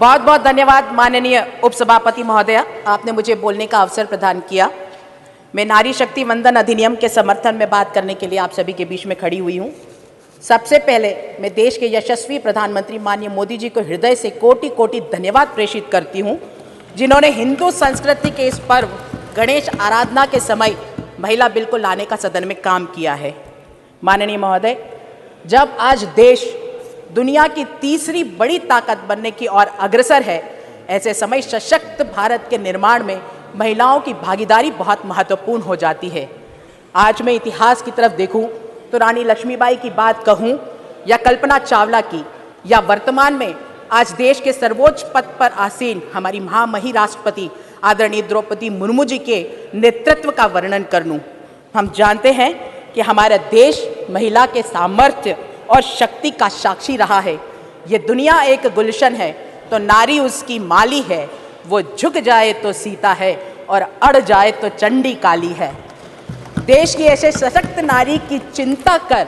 बहुत बहुत धन्यवाद माननीय उपसभापति महोदया, आपने मुझे बोलने का अवसर प्रदान किया। मैं नारी शक्ति वंदन अधिनियम के समर्थन में बात करने के लिए आप सभी के बीच में खड़ी हुई हूँ। सबसे पहले मैं देश के यशस्वी प्रधानमंत्री माननीय मोदी जी को हृदय से कोटि कोटि धन्यवाद प्रेषित करती हूँ, जिन्होंने हिंदू संस्कृति के इस पर्व गणेश आराधना के समय महिला बिल को लाने का सदन में काम किया है। माननीय महोदय, जब आज देश दुनिया की तीसरी बड़ी ताकत बनने की ओर अग्रसर है, ऐसे समय सशक्त भारत के निर्माण में महिलाओं की भागीदारी बहुत महत्वपूर्ण हो जाती है। आज मैं इतिहास की तरफ देखूं तो रानी लक्ष्मीबाई की बात कहूं या कल्पना चावला की, या वर्तमान में आज देश के सर्वोच्च पद पर आसीन हमारी महामहिम राष्ट्रपति आदरणीय द्रौपदी मुर्मू जी के नेतृत्व का वर्णन कर लूं, हम जानते हैं कि हमारा देश महिला के सामर्थ्य और शक्ति का साक्षी रहा है। ये दुनिया एक गुलशन है तो नारी उसकी माली है, वो झुक जाए तो सीता है और अड़ जाए तो चंडी काली है। देश की ऐसे सशक्त नारी की चिंता कर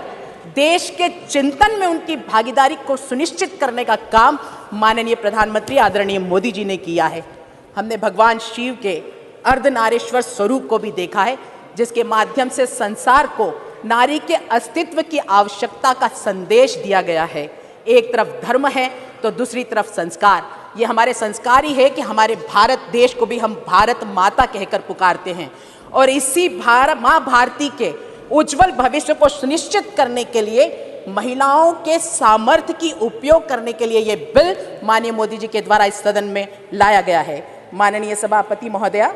देश के चिंतन में उनकी भागीदारी को सुनिश्चित करने का काम माननीय प्रधानमंत्री आदरणीय मोदी जी ने किया है। हमने भगवान शिव के अर्धनारीश्वर स्वरूप को भी देखा है, जिसके माध्यम से संसार को नारी के अस्तित्व की आवश्यकता का संदेश दिया गया है। एक तरफ धर्म है तो दूसरी तरफ संस्कार। ये हमारे संस्कार ही है कि हमारे भारत देश को भी हम भारत माता कहकर पुकारते हैं, और इसी माँ भारती के उज्जवल भविष्य को सुनिश्चित करने के लिए महिलाओं के सामर्थ्य की उपयोग करने के लिए ये बिल माननीय मोदी जी के द्वारा इस सदन में लाया गया है। माननीय सभापति महोदया,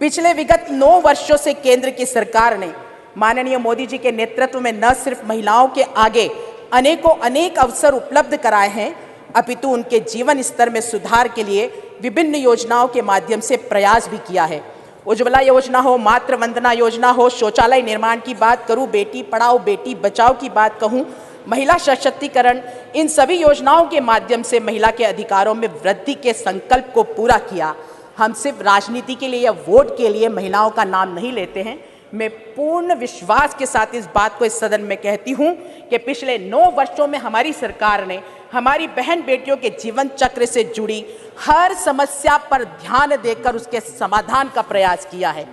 पिछले विगत 9 वर्षों से केंद्र की सरकार ने माननीय मोदी जी के नेतृत्व में न सिर्फ महिलाओं के आगे अनेक अवसर उपलब्ध कराए हैं, अपितु उनके जीवन स्तर में सुधार के लिए विभिन्न योजनाओं के माध्यम से प्रयास भी किया है। उज्ज्वला योजना हो, मातृ वंदना योजना हो, शौचालय निर्माण की बात करूं, बेटी पढ़ाओ बेटी बचाओ की बात कहूं, महिला सशक्तिकरण, इन सभी योजनाओं के माध्यम से महिला के अधिकारों में वृद्धि के संकल्प को पूरा किया। हम सिर्फ राजनीति के लिए या वोट के लिए महिलाओं का नाम नहीं लेते हैं। मैं पूर्ण विश्वास के साथ इस बात को इस सदन में कहती हूं कि पिछले 9 वर्षों में हमारी सरकार ने हमारी बहन बेटियों के जीवन चक्र से जुड़ी हर समस्या पर ध्यान देकर उसके समाधान का प्रयास किया है।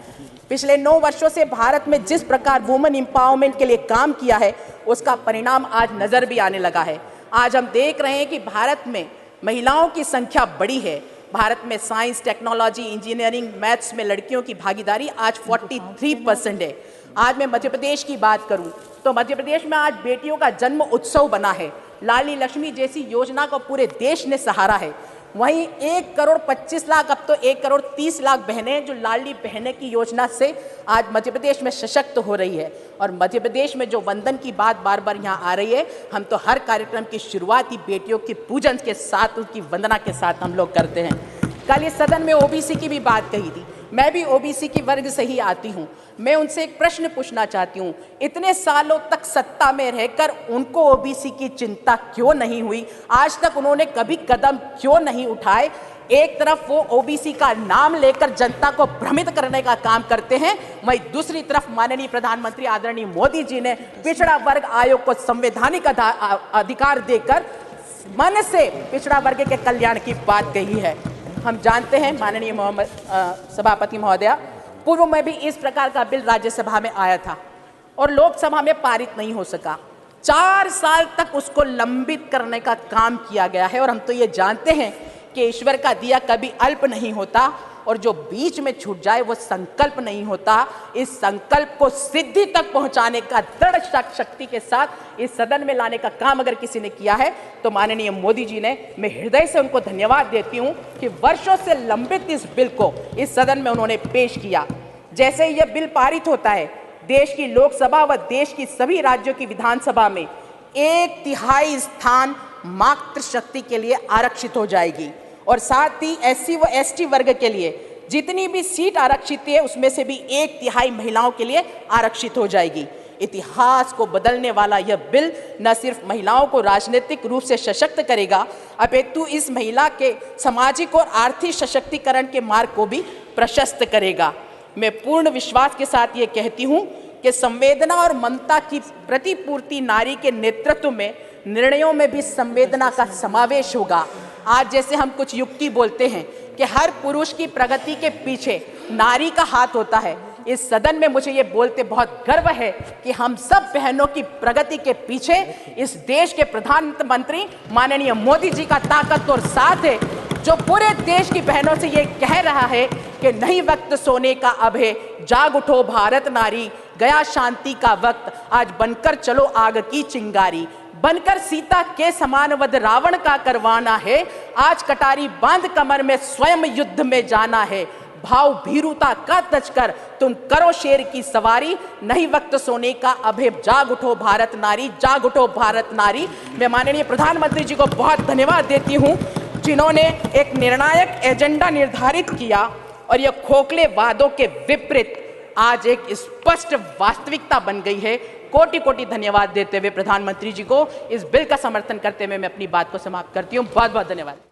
पिछले 9 वर्षों से भारत में जिस प्रकार वुमेन एम्पावरमेंट के लिए काम किया है, उसका परिणाम आज नजर भी आने लगा है। आज हम देख रहे हैं कि भारत में महिलाओं की संख्या बढ़ी है। भारत में साइंस, टेक्नोलॉजी, इंजीनियरिंग, मैथ्स में लड़कियों की भागीदारी आज 43% है। आज मैं मध्य प्रदेश की बात करूं तो मध्य प्रदेश में आज बेटियों का जन्म उत्सव बना है। लाडली लक्ष्मी जैसी योजना को पूरे देश ने सहारा है। वहीं 1 करोड़ 25 लाख, अब तो 1 करोड़ 30 लाख बहनें जो लाडली बहनें की योजना से आज मध्य प्रदेश में सशक्त हो रही है। और मध्य प्रदेश में जो वंदन की बात बार बार यहाँ आ रही है, हम तो हर कार्यक्रम की शुरुआत ही बेटियों के पूजन के साथ, उनकी वंदना के साथ हम लोग करते हैं। कल इस सदन में ओबीसी की भी बात कही थी। मैं भी ओबीसी की वर्ग से ही आती हूँ। मैं उनसे एक प्रश्न पूछना चाहती हूँ, इतने सालों तक सत्ता में रहकर उनको ओबीसी की चिंता क्यों नहीं हुई? आज तक उन्होंने कभी कदम क्यों नहीं उठाए? एक तरफ वो ओबीसी का नाम लेकर जनता को भ्रमित करने का काम करते हैं, वहीं दूसरी तरफ माननीय प्रधानमंत्री आदरणीय मोदी जी ने पिछड़ा वर्ग आयोग को संवैधानिक अधिकार देकर मन से पिछड़ा वर्ग के कल्याण की बात कही है। हम जानते हैं माननीय सभापति महोदया, पूर्व में भी इस प्रकार का बिल राज्यसभा में आया था और लोकसभा में पारित नहीं हो सका। 4 साल तक उसको लंबित करने का काम किया गया है। और हम तो ये जानते हैं कि ईश्वर का दिया कभी अल्प नहीं होता, और जो बीच में छूट जाए वो संकल्प नहीं होता। इस संकल्प को सिद्धि तक पहुंचाने का दृढ़ शक्ति के साथ इस सदन में लाने का काम अगर किसी ने किया है तो माननीय मोदी जी ने। मैं हृदय से उनको धन्यवाद देती हूं कि वर्षों से लंबित इस बिल को इस सदन में उन्होंने पेश किया। जैसे ही यह बिल पारित होता है, देश की लोकसभा व देश की सभी राज्यों की विधानसभा में 1/3 स्थान मातृशक्ति के लिए आरक्षित हो जाएगी, और साथ ही SC व ST वर्ग के लिए जितनी भी सीट आरक्षित है उसमें से भी 1/3 महिलाओं के लिए आरक्षित हो जाएगी। इतिहास को बदलने वाला यह बिल न सिर्फ महिलाओं को राजनीतिक रूप से सशक्त करेगा, अपितु इस महिला के सामाजिक और आर्थिक सशक्तिकरण के मार्ग को भी प्रशस्त करेगा। मैं पूर्ण विश्वास के साथ ये कहती हूँ कि संवेदना और ममता की प्रतिपूर्ति नारी के नेतृत्व में निर्णयों में भी संवेदना का समावेश होगा। आज जैसे हम कुछ युक्ति बोलते हैं कि हर पुरुष की प्रगति के पीछे नारी का हाथ होता है, इस सदन में मुझे ये बोलते बहुत गर्व है कि हम सब बहनों की प्रगति के पीछे इस देश के प्रधानमंत्री माननीय मोदी जी का ताकतवर साथ है, जो पूरे देश की बहनों से ये कह रहा है कि नहीं वक्त सोने का अब है, जाग उठो भारत नारी, गया शांति का वक्त, आज बनकर चलो आग की चिंगारी, बनकर सीता के समान वध रावण का करवाना है, आज कटारी बांध कमर में स्वयं युद्ध में जाना है, भाव भीरुता का तजकर तुम करो शेर की सवारी, नहीं वक्त सोने का अब है, जाग उठो भारत नारी, जाग उठो भारत नारी। मैं माननीय प्रधानमंत्री जी को बहुत धन्यवाद देती हूं, जिन्होंने एक निर्णायक एजेंडा निर्धारित किया और यह खोखले वादों के विपरीत आज एक स्पष्ट वास्तविकता बन गई है। कोटि कोटि धन्यवाद देते हुए प्रधानमंत्री जी को इस बिल का समर्थन करते हुए मैं अपनी बात को समाप्त करती हूं। बहुत बहुत धन्यवाद।